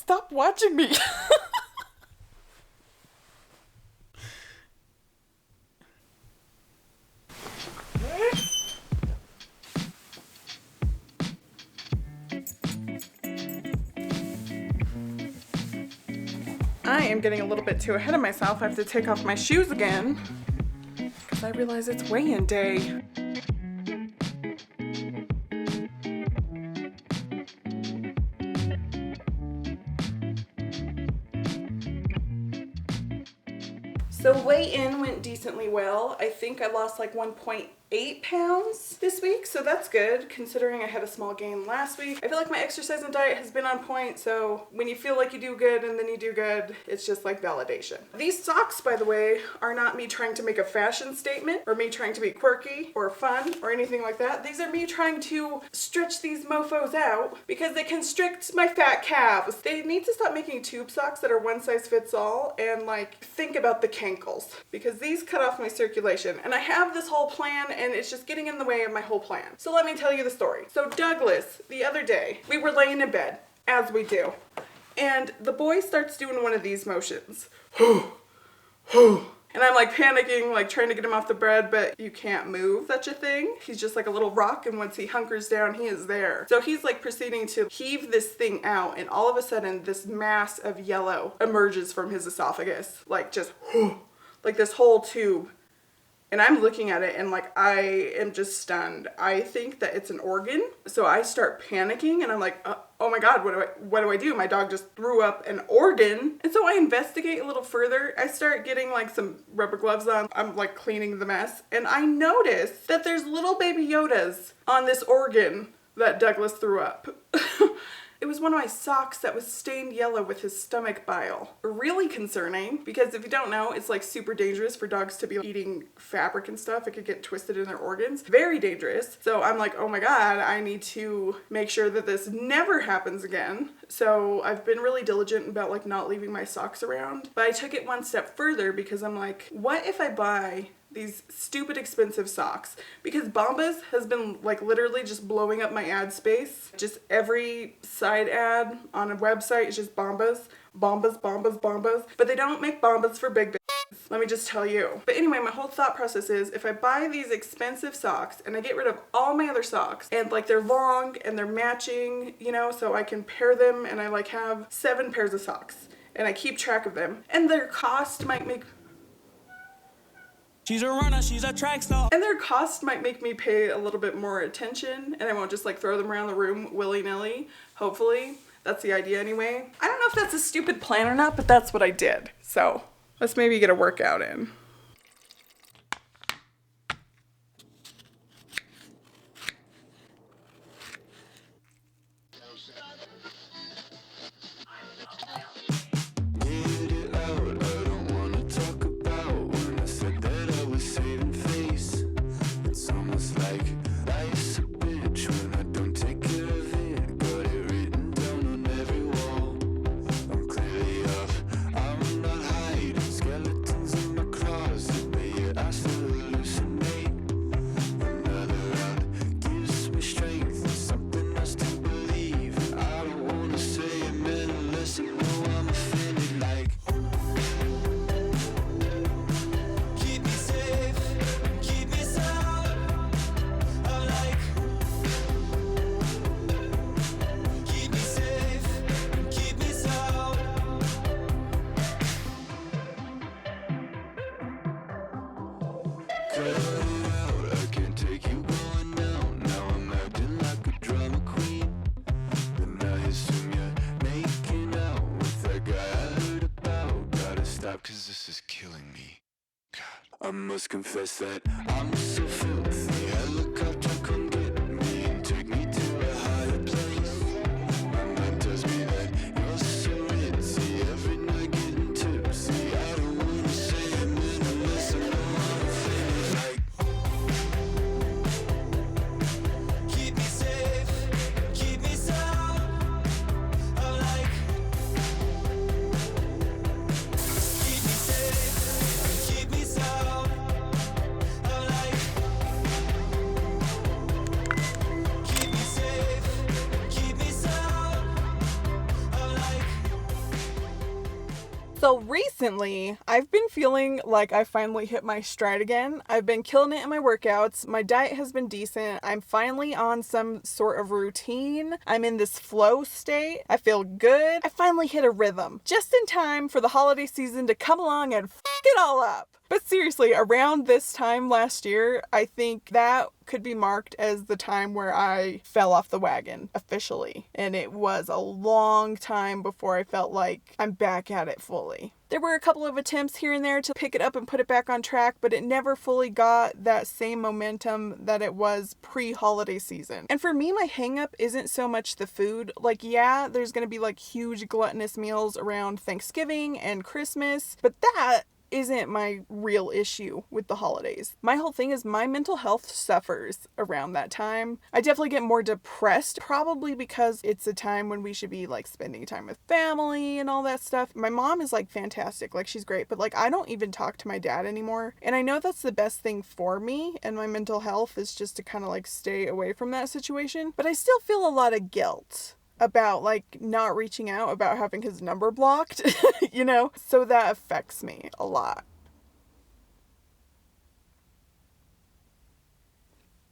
Stop watching me. I am getting a little bit too ahead of myself. I have to take off my shoes again because I realize it's weigh-in day. So weigh-in went decently well. I think I lost like 1.8 pounds this week, so that's good considering I had a small gain last week. I feel like my exercise and diet has been on point, so when you feel like you do good and then you do good, it's just like validation. These socks, by the way, are not me trying to make a fashion statement or me trying to be quirky or fun or anything like that. These are me trying to stretch these mofos out because they constrict my fat calves. They need to stop making tube socks that are one size fits all and like think about the cankles because these cut off my circulation and I have this whole plan and it's just getting in the way of my whole plan. So let me tell you the story. So Douglas, the other day, we were laying in bed, as we do, and the boy starts doing one of these motions. And I'm like panicking, like trying to get him off the bed, but you can't move such a thing. He's just like a little rock, and once he hunkers down, he is there. So he's like proceeding to heave this thing out, and all of a sudden, this mass of yellow emerges from his esophagus. Like just, like this whole tube. And I'm looking at it and like I am just stunned. I think that it's an organ. So I start panicking and I'm like, oh my God, what do I do? My dog just threw up an organ. And so I investigate a little further. I start getting like some rubber gloves on. I'm like cleaning the mess. And I notice that there's little baby Yodas on this organ that Douglas threw up. It was one of my socks that was stained yellow with his stomach bile. Really concerning, because if you don't know, it's like super dangerous for dogs to be eating fabric and stuff. It could get twisted in their organs. Very dangerous. So I'm like, oh my God, I need to make sure that this never happens again. So I've been really diligent about like not leaving my socks around. But I took it one step further because I'm like, what if I buy these stupid expensive socks? Because Bombas has been like literally just blowing up my ad space. Just every side ad on a website is just Bombas, Bombas, Bombas, Bombas. But they don't make Bombas for big bitches, let me just tell you. But anyway, my whole thought process is if I buy these expensive socks and I get rid of all my other socks and like they're long and they're matching, you know, so I can pair them and I like have 7 pairs of socks and I keep track of them and their cost might make She's a runner, she's a track star. And their cost might make me pay a little bit more attention and I won't just like throw them around the room willy-nilly, hopefully. That's the idea anyway. I don't know if that's a stupid plan or not, but that's what I did. So let's maybe get a workout in. Cause this is killing me. God. I must confess that I'm so filthy. Helicopter come get me and take me to a higher place. My mind tells me that you're so ritzy. Every night getting tipsy. I don't wanna say it unless I know I'm feeling like. Keep me safe, keep me sound. I'm like. Keep me safe, keep me sound. I'm like. So recently, I've been feeling like I finally hit my stride again. I've been killing it in my workouts. My diet has been decent. I'm finally on some sort of routine. I'm in this flow state. I feel good. I finally hit a rhythm. Just in time for the holiday season to come along and f*** it all up. But seriously, around this time last year, I think that could be marked as the time where I fell off the wagon officially. And it was a long time before I felt like I'm back at it fully. There were a couple of attempts here and there to pick it up and put it back on track, but it never fully got that same momentum that it was pre-holiday season. And for me, my hang-up isn't so much the food. Like, yeah, there's gonna be like huge gluttonous meals around Thanksgiving and Christmas, but that isn't my real issue with the holidays. My whole thing is my mental health suffers around that time. I definitely get more depressed, probably because it's a time when we should be like spending time with family and all that stuff. My mom is like fantastic, like she's great, but like I don't even talk to my dad anymore. And I know that's the best thing for me and my mental health is just to kind of like stay away from that situation. But I still feel a lot of guilt about like not reaching out, about having his number blocked, you know? So that affects me a lot.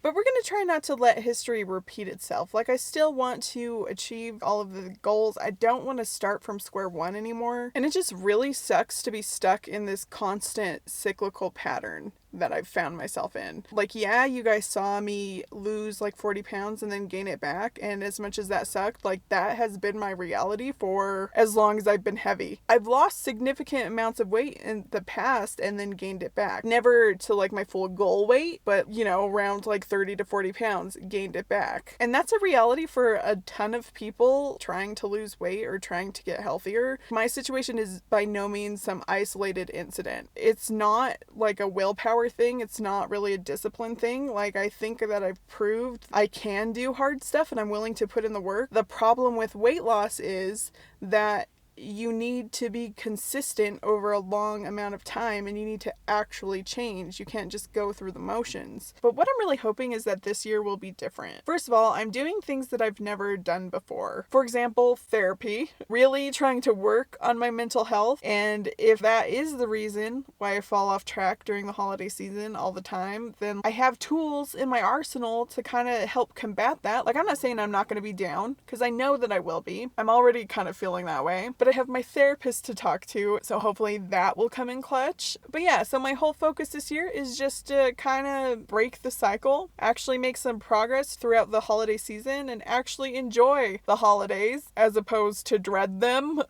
But we're going to try not to let history repeat itself. Like, I still want to achieve all of the goals. I don't want to start from square one anymore. And it just really sucks to be stuck in this constant cyclical pattern that I've found myself in. Like, yeah, you guys saw me lose like 40 pounds and then gain it back. And as much as that sucked, like that has been my reality for as long as I've been heavy. I've lost significant amounts of weight in the past and then gained it back. Never to like my full goal weight, but you know, around like 30 to 40 pounds, gained it back. And that's a reality for a ton of people trying to lose weight or trying to get healthier. My situation is by no means some isolated incident. It's not like a willpower thing. It's not really a discipline thing. Like, I think that I've proved I can do hard stuff and I'm willing to put in the work. The problem with weight loss is that you need to be consistent over a long amount of time and you need to actually change. You can't just go through the motions. But what I'm really hoping is that this year will be different. First of all, I'm doing things that I've never done before. For example, therapy. Really trying to work on my mental health. And if that is the reason why I fall off track during the holiday season all the time, then I have tools in my arsenal to kind of help combat that. Like, I'm not saying I'm not going to be down, because I know that I will be. I'm already kind of feeling that way. But I have my therapist to talk to, so hopefully that will come in clutch. But yeah, so my whole focus this year is just to kind of break the cycle, actually make some progress throughout the holiday season, and actually enjoy the holidays as opposed to dread them.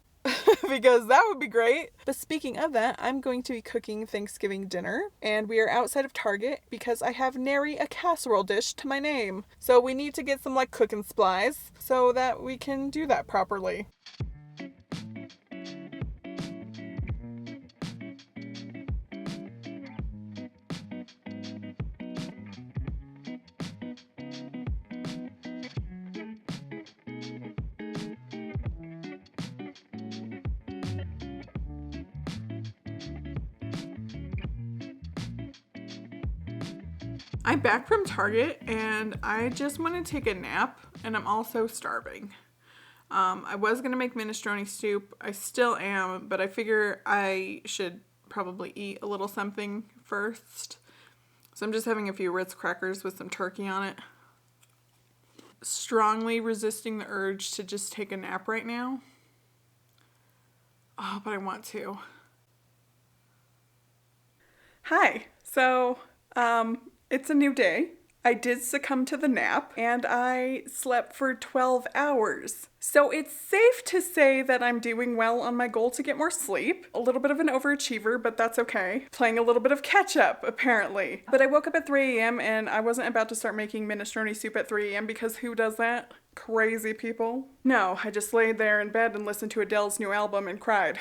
Because that would be great. But speaking of that, I'm going to be cooking Thanksgiving dinner, and we are outside of Target because I have nary a casserole dish to my name. So we need to get some like cooking supplies so that we can do that properly. I'm back from Target and I just want to take a nap, and I'm also starving. I was going to make minestrone soup. I still am, but I figure I should probably eat a little something first. So I'm just having a few Ritz crackers with some turkey on it. Strongly resisting the urge to just take a nap right now. Oh, but I want to. Hi. So, it's a new day. I did succumb to the nap and I slept for 12 hours. So it's safe to say that I'm doing well on my goal to get more sleep. A little bit of an overachiever, but that's okay. Playing a little bit of catch up, apparently. But I woke up at 3 a.m. and I wasn't about to start making minestrone soup at 3 a.m. because who does that? Crazy people. No, I just laid there in bed and listened to Adele's new album and cried.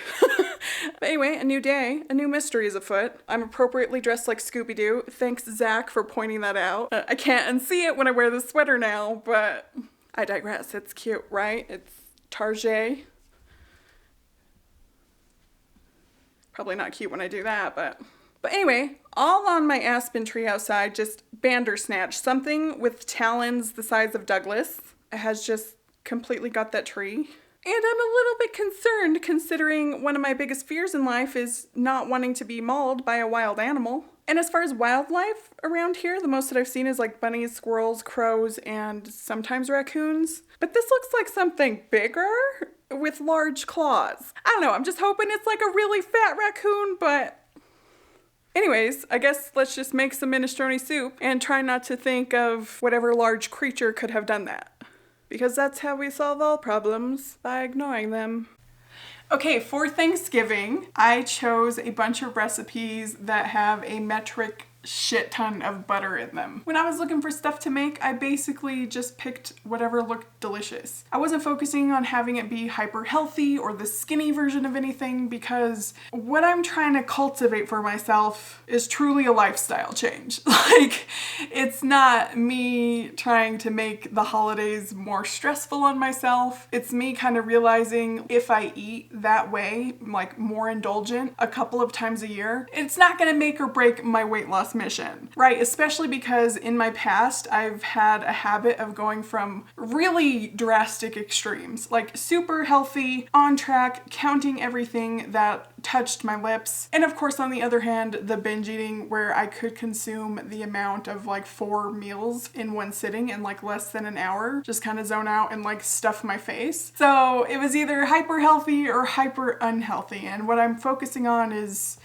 But anyway, a new day, a new mystery is afoot. I'm appropriately dressed like Scooby-Doo. Thanks, Zach, for pointing that out. I can't unsee it when I wear the sweater now, but I digress. It's cute, right? It's Target. Probably not cute when I do that, but anyway, all on my aspen tree outside, just bandersnatch. Something with talons the size of Douglas has just completely got that tree. And I'm a little bit concerned considering one of my biggest fears in life is not wanting to be mauled by a wild animal. And as far as wildlife around here, the most that I've seen is like bunnies, squirrels, crows, and sometimes raccoons. But this looks like something bigger with large claws. I don't know, I'm just hoping it's like a really fat raccoon, but anyways, I guess let's just make some minestrone soup and try not to think of whatever large creature could have done that. Because that's how we solve all problems, by ignoring them. Okay, for Thanksgiving, I chose a bunch of recipes that have a metric shit ton of butter in them. When I was looking for stuff to make, I basically just picked whatever looked delicious. I wasn't focusing on having it be hyper healthy or the skinny version of anything because what I'm trying to cultivate for myself is truly a lifestyle change. Like, it's not me trying to make the holidays more stressful on myself. It's me kind of realizing if I eat that way, like more indulgent a couple of times a year, it's not gonna make or break my weight loss mission, right? Especially because in my past, I've had a habit of going from really drastic extremes, like super healthy, on track, counting everything that touched my lips. And of course, on the other hand, the binge eating where I could consume the amount of like 4 meals in one sitting in like less than an hour, just kind of zone out and like stuff my face. So it was either hyper healthy or hyper unhealthy. And what I'm focusing on is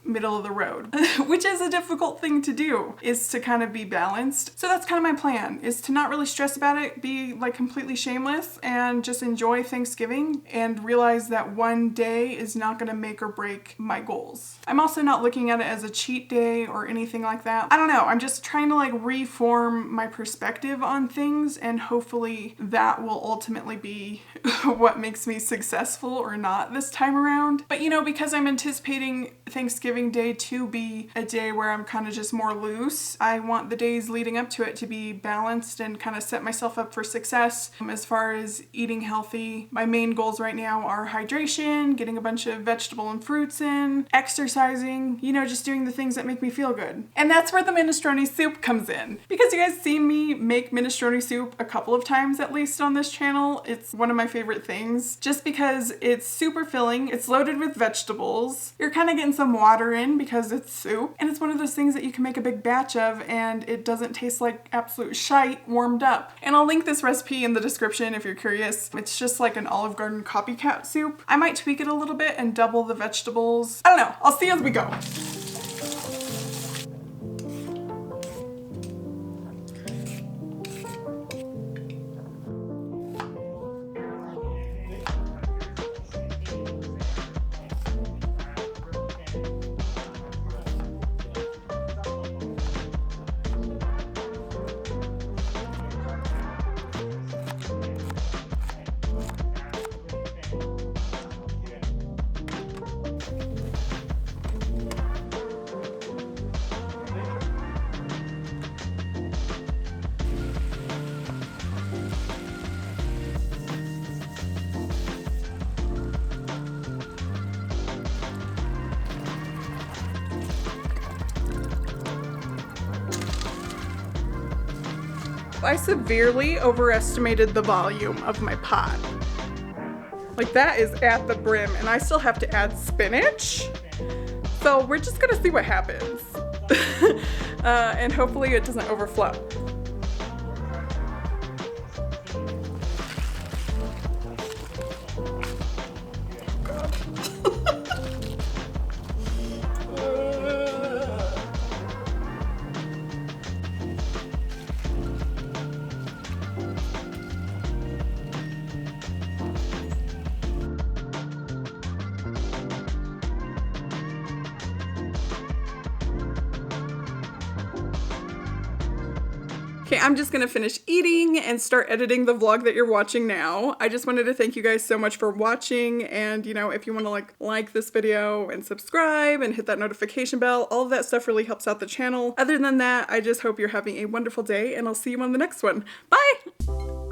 middle of the road, which is a difficult thing to do, is to kind of be balanced. So that's kind of my plan, is to not really stress about it, be like completely shameless and just enjoy Thanksgiving and realize that one day is not going to make or break my goals. I'm also not looking at it as a cheat day or anything like that. I don't know. I'm just trying to like reform my perspective on things, and hopefully that will ultimately be what makes me successful or not this time around. But you know, because I'm anticipating Thanksgiving Day to be a day where I'm kind of just more loose, I want the days leading up to it to be balanced and kind of set myself up for success. As far as eating healthy, my main goals right now are hydration, getting a bunch of vegetable and fruits in, exercising, you know, just doing the things that make me feel good. And that's where the minestrone soup comes in. Because you guys seen me make minestrone soup a couple of times at least on this channel. It's one of my favorite things just because it's super filling, it's loaded with vegetables, you're kind of getting some water in because it's soup, and it's one of those things that you can make a big batch of and it doesn't taste like absolute shite warmed up. And I'll link this recipe in the description if you're curious. It's just like an Olive Garden copycat soup. I might tweak it a little bit and double the vegetables. I don't know. I'll see as we go. I severely overestimated the volume of my pot. Like, that is at the brim, and I still have to add spinach. So we're just gonna see what happens. And hopefully it doesn't overflow. Okay, I'm just gonna finish eating and start editing the vlog that you're watching now. I just wanted to thank you guys so much for watching, and you know, if you want to like this video and subscribe and hit that notification bell, all of that stuff really helps out the channel. Other than that, I just hope you're having a wonderful day, and I'll see you on the next one. Bye!